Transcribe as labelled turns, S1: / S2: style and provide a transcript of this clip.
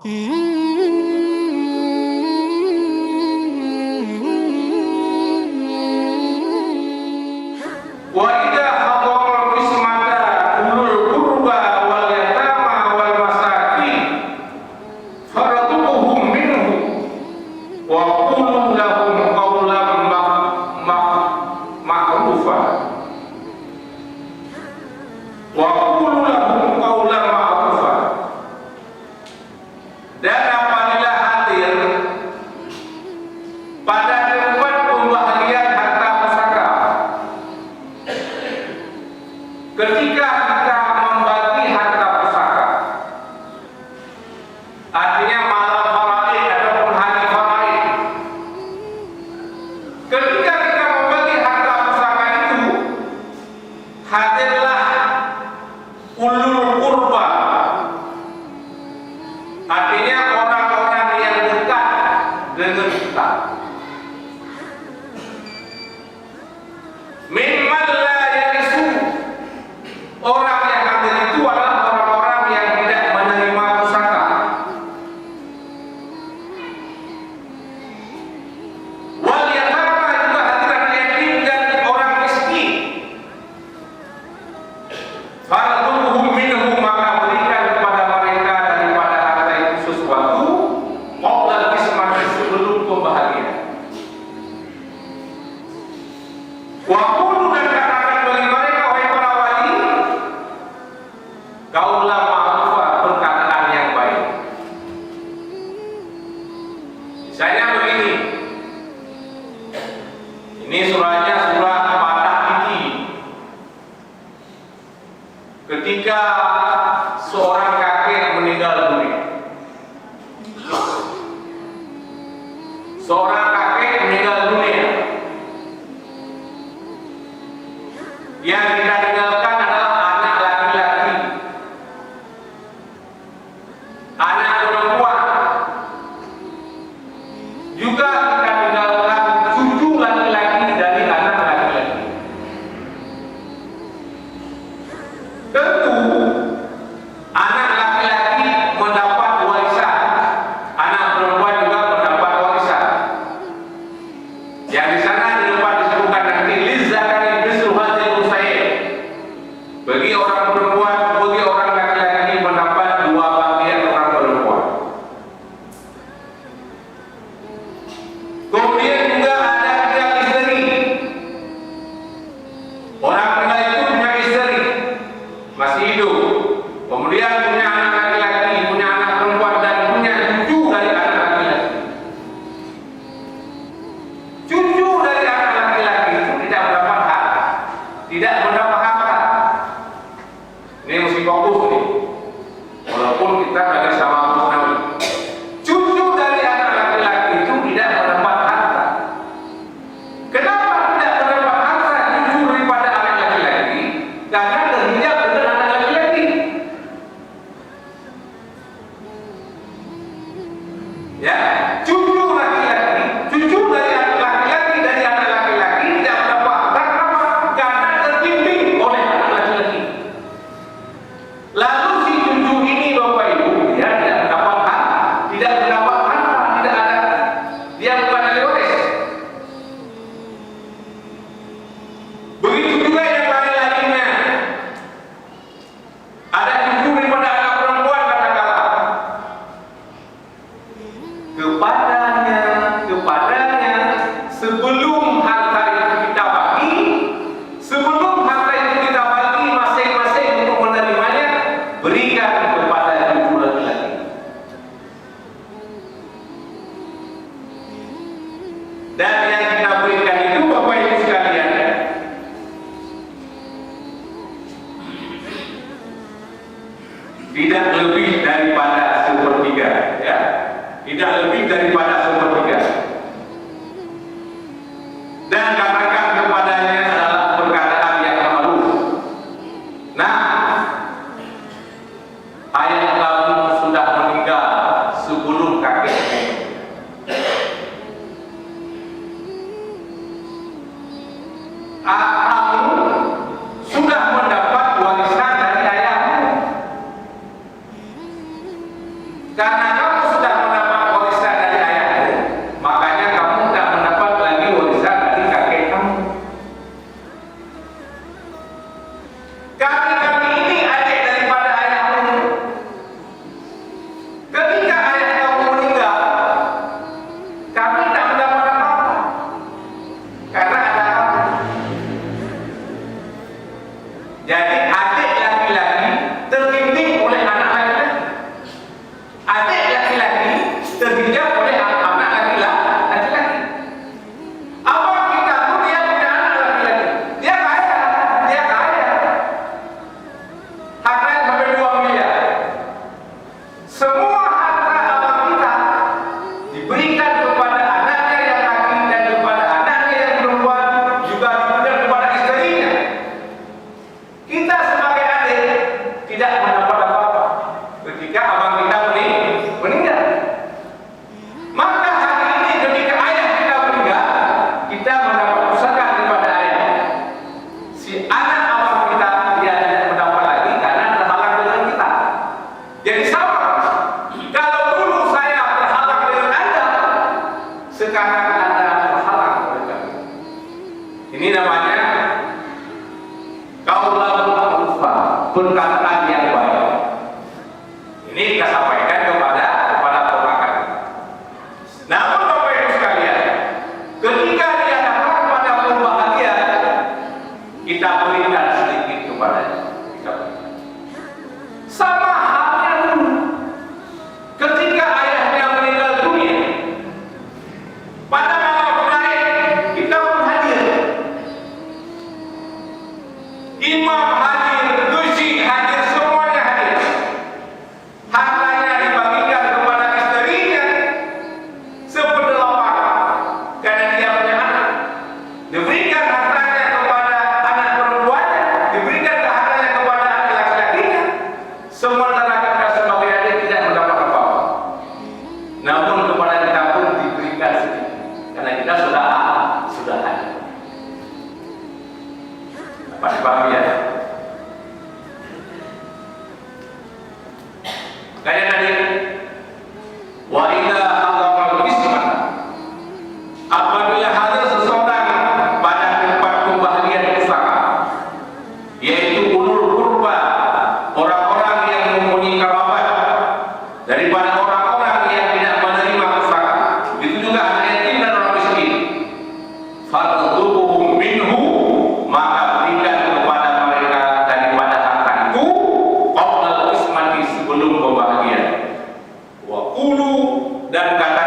S1: Wa idza hadara qismata ulul qurba wal yatama wal masakin farzuquhum minhu wa qulu lahum qawlan ma'rufa wa qulu lahum qawlan ma'rufa. Dan apabila hadir pada tempat pembagian harta pusaka, ketika kita membagi harta pusaka, artinya malam faraid ataupun hari faraid, ketika kita membagi harta pusaka itu, hadirlah ulul qurba, artinya orang-orang yang dekat dengan kita. Mimman la yarisu, orang yang hadir itu adalah orang-orang yang tidak menerima pusaka. Wal yatama, juga hadiran yatim dan orang miskin. Farzuquhum minhu, maka berikan kepada mereka daripada harta itu sesuatu, qabla qismati, sebelum pembahagian. Wa qulu, dan katakan bagi mereka, wahai para wali, qaulan ma'rufa, perkataan yang baik. Misalnya begini, ini surahnya surah Patah Gigi. Ketika seorang kakek meninggal dunia, seorang kakek meninggal dunia, yang kita tinggalkan adalah anak laki-laki, anak perempuan, juga kita tinggalkan cucu laki-laki dari anak laki-laki. Tentu anak laki-laki mendapat warisan, anak perempuan juga mendapat warisan. Yang di sana di depan disebutkan nanti lizzakari mislu hadzal unsayyin. Bagi orang perempuan, bagi orang laki-laki mendapat dua bagian orang perempuan. Kemudian juga ada yang istri. Orang tua itu punya istri, masih hidup. Kemudian punya anak laki-laki, punya anak perempuan, dan punya cucu dari anak laki-laki. Cucu dari anak laki-laki itu tidak mendapat hak, tidak mendapat harta. Ini mesti fokus nih. Walaupun kita lagi sama Nabi. Cucu dari anak laki-laki itu tidak mendapat harta. Kenapa tidak mendapat harta cucu daripada anak laki-laki? Karena terhijab dengan anak laki-laki. Ya, cucu laki-laki, cucu dari anak laki-laki, dari anak laki-laki tidak mendapat harta. Kenapa? Karena terbimbing oleh anak laki-laki. Lalu si cucu ini, Bapak Ibu, dia tidak mendapat hak, tidak mendapat harta, tidak ada, dia bukan ahli waris. Begitu juga yang lain-lainnya. Ada cucu daripada anak perempuan, katakanlah, kepadanya sebelum harta itu kita bagi, sebelum harta itu kita bagi masing-masing untuk menerimanya, berikan kepada cucu laki-laki. Dan yang kita berikan itu, Bapak Ibu sekalian, tidak lebih daripada sepertiga, ya, tidak lebih daripada sepertiga. Dan katakan kepadanya adalah perkataan yang ma'ruf. Nah, ayah kamu sudah meninggal sebelum kakekmu. Kamu sudah mendapat warisan dari ayahmu. Karena kamu Sementara kita sebagai adik tidak mendapat apa-apa, namun kepada kita pun diberikan sedikit, karena kita sudah ada. Pasti paham ya? Kalian tadi, wa idza hadara al-qismah, apabila hadir seseorang pada tempat pembagian pusaka, yaitu ulul qurba, orang-orang yang mempunyai kerabat daripada orang-orang yang tidak menerima pusaka, itu juga anak yatim dan orang miskin, farzuquhum minhu, maka berikan kepada mereka daripada harta itu qabla al-qismati, sebelum pembagian. Wa qulu, dan kata